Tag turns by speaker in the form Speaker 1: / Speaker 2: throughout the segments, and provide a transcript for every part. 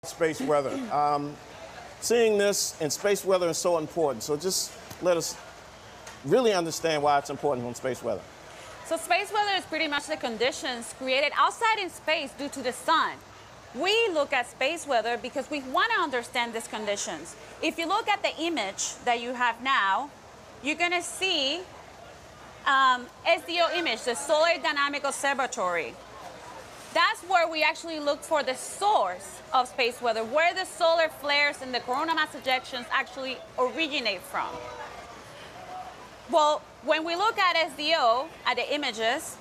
Speaker 1: Space weather. Seeing this in space weather is so important. So just let us really understand why it's important on space weather.
Speaker 2: So space weather is pretty much the conditions created outside in space due to the sun. We look at space weather because we want to understand these conditions. If you look at the image that you have now, you're going to see SDO image, the Solar Dynamic Observatory. That's where we actually look for the source of space weather, where the solar flares and the coronal mass ejections actually originate from. Well, when we look at SDO, at the images,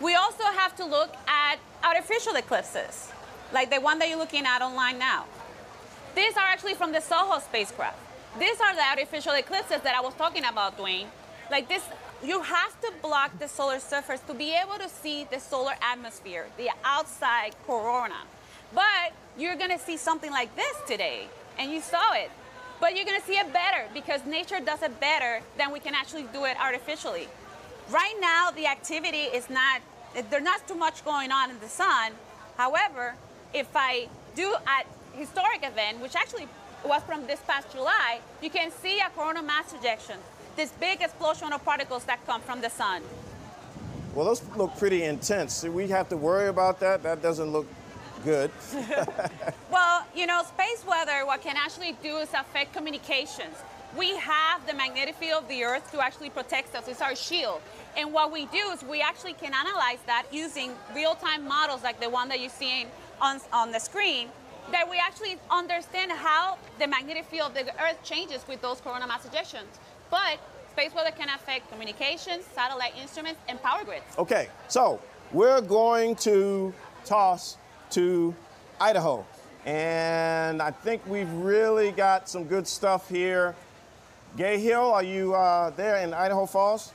Speaker 2: we also have to look at artificial eclipses, like the one that you're looking at online now. These are actually from the SOHO spacecraft. These are the artificial eclipses that I was talking about, Dwayne. Like this, you have to block the solar surface to be able to see the solar atmosphere, the outside corona. But you're gonna see something like this today, and you saw it. But you're gonna see it better because nature does it better than we can actually do it artificially. Right now, the activity is not, there's not too much going on in the sun. However, if I do a historic event, which actually was from this past July, you can see a coronal mass ejection, this big explosion of particles that come from the sun.
Speaker 1: Well, those look pretty intense. Do we have to worry about that? That doesn't look good.
Speaker 2: Well, you know, space weather, what can actually do is affect communications. We have the magnetic field of the Earth to actually protect us. It's our shield. And what we do is we actually can analyze that using real-time models like the one that you're seeing on the screen, that we actually understand how the magnetic field of the Earth changes with those coronal mass ejections. But space weather can affect communications, satellite instruments, and power grids.
Speaker 1: Okay, so we're going to toss to Idaho. And I think we've really got some good stuff here. Gay Hill, are you there in Idaho Falls?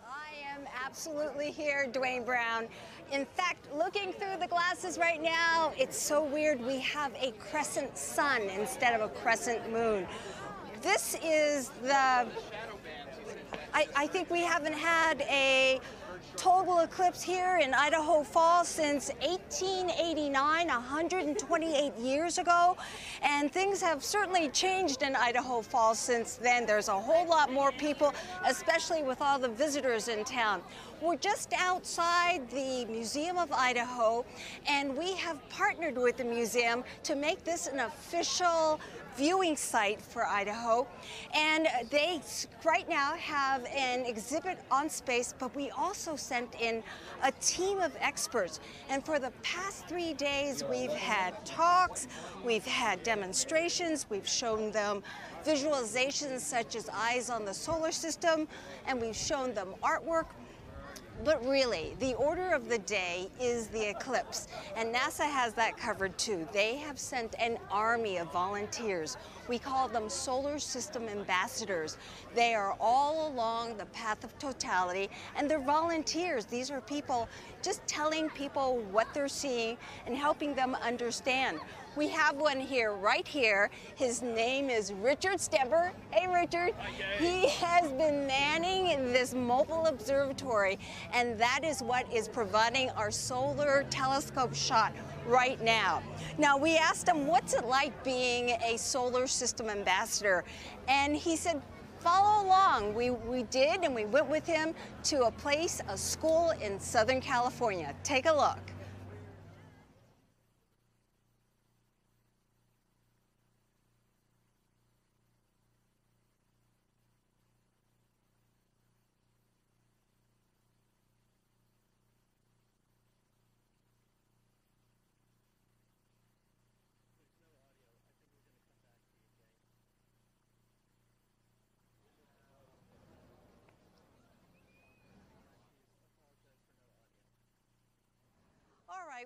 Speaker 3: I am absolutely here, Dwayne Brown. In fact, looking through the glasses right now, it's so weird. We have a crescent sun instead of a crescent moon. This is the, I think we haven't had a total eclipse here in Idaho Falls since 1889, 128 years ago. And things have certainly changed in Idaho Falls since then. There's a whole lot more people, especially with all the visitors in town. We're just outside the Museum of Idaho, and we have partnered with the museum to make this an official viewing site for Idaho. And they right now have an exhibit on space, but we also sent in a team of experts. And for the past 3 days, we've had talks, we've had demonstrations, we've shown them visualizations such as eyes on the solar system, and we've shown them artwork. But really, the order of the day is the eclipse, and NASA has that covered too. They have sent an army of volunteers. We call them Solar System Ambassadors. They are all along the Path of Totality, and they're volunteers. These are people just telling people what they're seeing and helping them understand. We have one here, right here. His name is Richard Stember. Hey, Richard. He has been manning this mobile observatory, and that is what is providing our solar telescope shot right now. Now, we asked him, what's it like being a solar system ambassador? And he said, follow along. We did, and we went with him to a place, a school in Southern California. Take a look.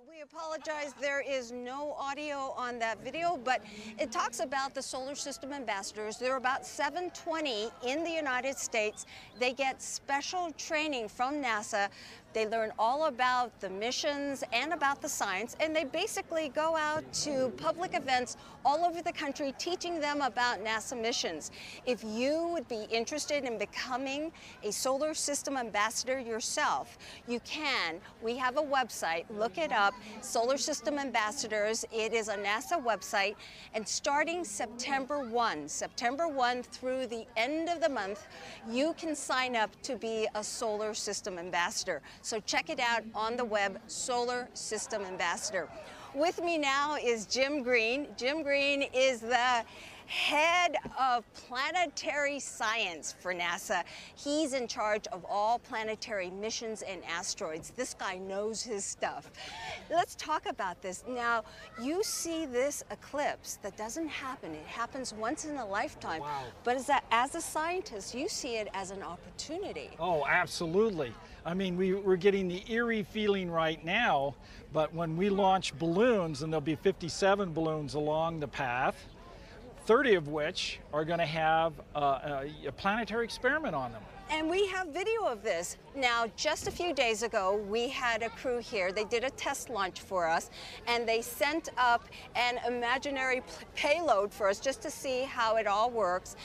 Speaker 3: We apologize, there is no audio on that video, but it talks about the Solar System Ambassadors. There are about 720 in the United States. They get special training from NASA They learn all about the missions and about the science, and they basically go out to public events all over the country teaching them about NASA missions. If you would be interested in becoming a solar system ambassador yourself, you can. We have a website, look it up, Solar System Ambassadors. It is a NASA website, and starting September 1 through the end of the month, you can sign up to be a solar system ambassador. So check it out on the web, Solar System Ambassador. With me now is Jim Green. Jim Green is the head of planetary science for NASA. He's in charge of all planetary missions and asteroids. This guy knows his stuff. Let's talk about this. Now, you see this eclipse that doesn't happen. It happens once in a lifetime.
Speaker 4: Wow.
Speaker 3: But as a scientist, you see it as an opportunity.
Speaker 4: Oh, absolutely. I mean, we're getting the eerie feeling right now, but when we launch balloons, and there'll be 57 balloons along the path, 30 of which are going to have a planetary experiment on them.
Speaker 3: And we have video of this. Now, just a few days ago, we had a crew here. They did a test launch for us, and they sent up an imaginary payload for us just to see how it all works.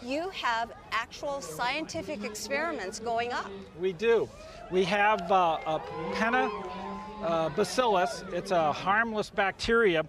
Speaker 3: You have actual scientific experiments going up.
Speaker 4: We do. We have a bacillus. It's a harmless bacteria.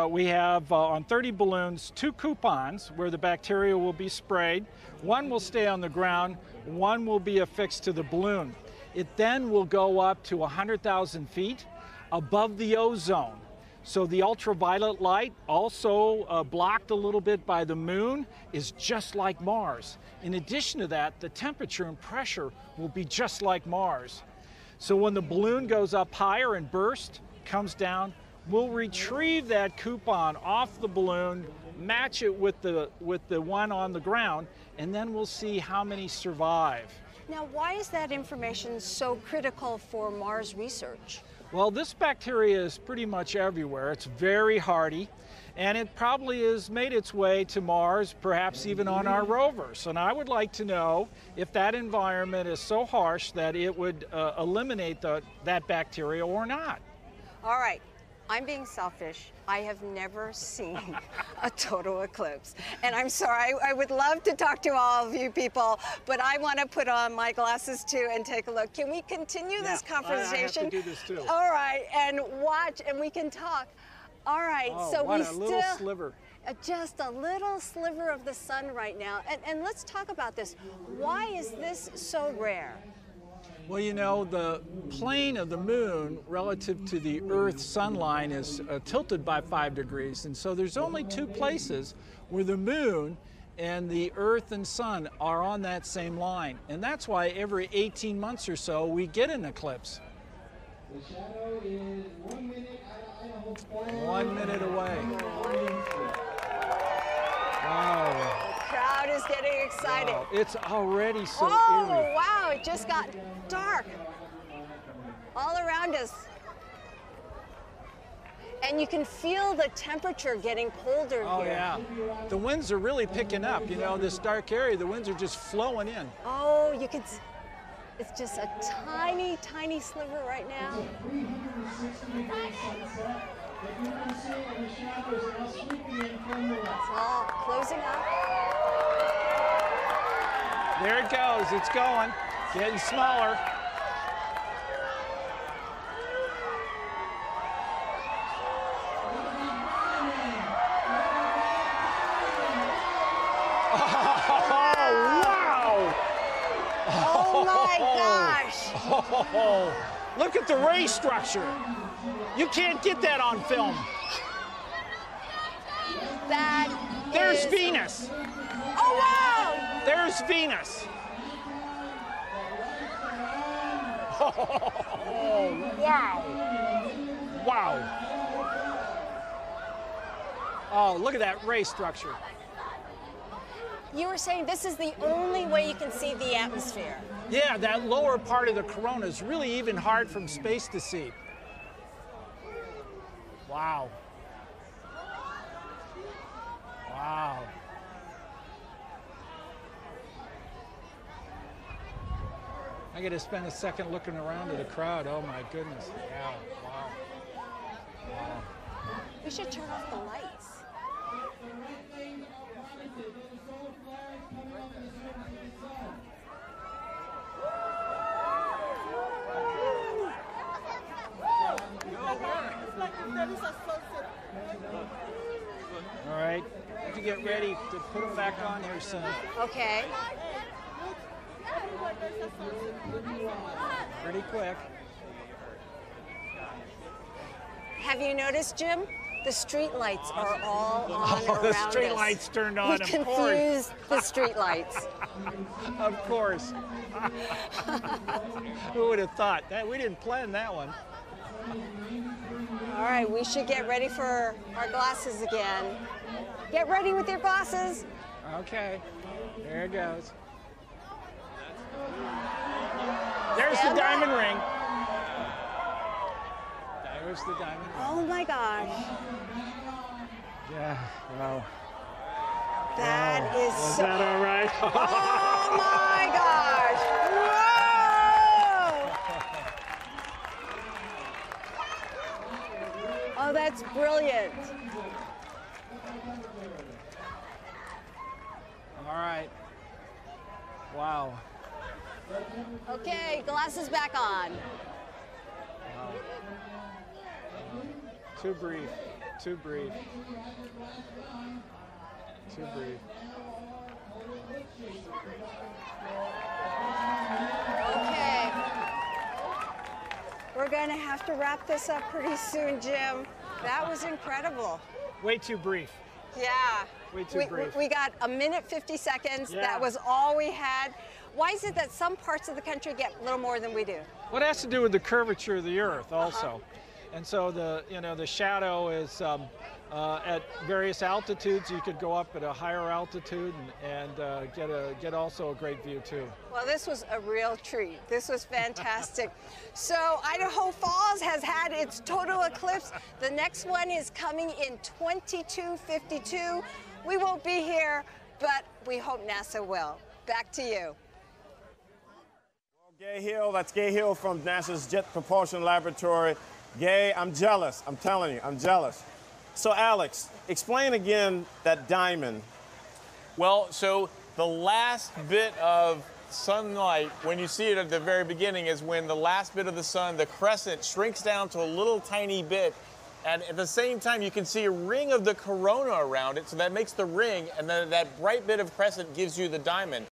Speaker 4: We have on 30 balloons 2 coupons where the bacteria will be sprayed. One will stay on the ground, one will be affixed to the balloon. It then will go up to 100,000 feet above the ozone. So the ultraviolet light, also blocked a little bit by the moon, is just like Mars. In addition to that, the temperature and pressure will be just like Mars. So when the balloon goes up higher and bursts, comes down, we'll retrieve that coupon off the balloon, match it with the one on the ground, and then we'll see how many survive.
Speaker 3: Now, why is that information so critical for Mars research?
Speaker 4: Well, this bacteria is pretty much everywhere. It's very hardy, and it probably has made its way to Mars, perhaps even on our rovers. And I would like to know if that environment is so harsh that it would eliminate that bacteria or not.
Speaker 3: All right. I'm being selfish. I have never seen a total eclipse. And I'm sorry, I would love to talk to all of you people, but I want to put on my glasses too and take a look. Can we continue this conversation?
Speaker 4: I have to do this too.
Speaker 3: All right, and watch, and we can talk. All right, so
Speaker 4: what
Speaker 3: we
Speaker 4: a little sliver.
Speaker 3: Just a little sliver of the sun right now. And let's talk about this. Why is this so rare?
Speaker 4: Well, you know, the plane of the moon relative to the Earth's sun line is tilted by 5 degrees. And so there's only 2 places where the moon and the Earth and sun are on that same line. And that's why every 18 months or so we get an eclipse.
Speaker 5: The shadow is 1 minute, IDAHO
Speaker 4: 1 minute away. Wow.
Speaker 3: The crowd is getting excited.
Speaker 4: Wow. It's already so eerie.
Speaker 3: Oh, wow, it just got dark all around us. And you can feel the temperature getting colder here.
Speaker 4: Oh, yeah. The winds are really picking up. You know, this dark area, the winds are just flowing in.
Speaker 3: Oh, you can, it's just a tiny, tiny sliver right now. It's all closing up.
Speaker 4: There it goes. It's going. Getting smaller.
Speaker 3: Oh my gosh!
Speaker 4: Oh, look at the ray structure. You can't get that on film. There's Venus.
Speaker 3: Oh wow!
Speaker 4: There's Venus. Oh, wow. Wow. Oh, look at that ray structure.
Speaker 3: You were saying this is the only way you can see the atmosphere.
Speaker 4: Yeah, that lower part of the corona is really even hard from space to see. Wow. Wow. I got to spend a second looking around at the crowd. Oh my goodness. Yeah, wow. Wow.
Speaker 3: We should turn off the lights.
Speaker 4: All right, you can get ready to put them back on here soon.
Speaker 3: Okay.
Speaker 4: Pretty quick.
Speaker 3: Have you noticed, Jim? The street lights are all on around
Speaker 4: The
Speaker 3: us.
Speaker 4: street lights turned on,
Speaker 3: We
Speaker 4: of course.
Speaker 3: confused the street lights.
Speaker 4: Of course. Who would have thought that? We didn't plan that one.
Speaker 3: All right, we should get ready for our glasses again. Get ready with your glasses.
Speaker 4: Okay, there it goes. There's
Speaker 3: Stand
Speaker 4: the
Speaker 3: by.
Speaker 4: diamond ring. There's the diamond ring.
Speaker 3: Oh my gosh.
Speaker 4: Yeah, wow.
Speaker 3: That
Speaker 4: Wow.
Speaker 3: is
Speaker 4: Was
Speaker 3: so.
Speaker 4: that all right?
Speaker 3: Oh my gosh. Whoa! Oh, that's brilliant.
Speaker 4: All right. Wow.
Speaker 3: Okay, glasses back on.
Speaker 4: Wow. Too brief. Too brief. Too brief.
Speaker 3: Okay. We're going to have to wrap this up pretty soon, Jim. That was incredible.
Speaker 4: Way too brief.
Speaker 3: Yeah.
Speaker 4: Way too brief.
Speaker 3: We got a minute 50 seconds.
Speaker 4: Yeah.
Speaker 3: That was all we had. Why is it that some parts of the country get a little more than we do?
Speaker 4: Well, it has to do with the curvature of the Earth also. And so the shadow is at various altitudes. You could go up at a higher altitude and get also a great view too.
Speaker 3: Well, this was a real treat. This was fantastic. So Idaho Falls has had its total eclipse. The next one is coming in 2252. We won't be here, but we hope NASA will. Back to you.
Speaker 1: Gay Hill, that's Gay Hill from NASA's Jet Propulsion Laboratory. Gay, I'm jealous. I'm telling you, I'm jealous. So Alex, explain again that diamond.
Speaker 6: Well, so the last bit of sunlight, when you see it at the very beginning, is when the last bit of the sun, the crescent, shrinks down to a little tiny bit. And at the same time, you can see a ring of the corona around it, so that makes the ring, and then that bright bit of crescent gives you the diamond.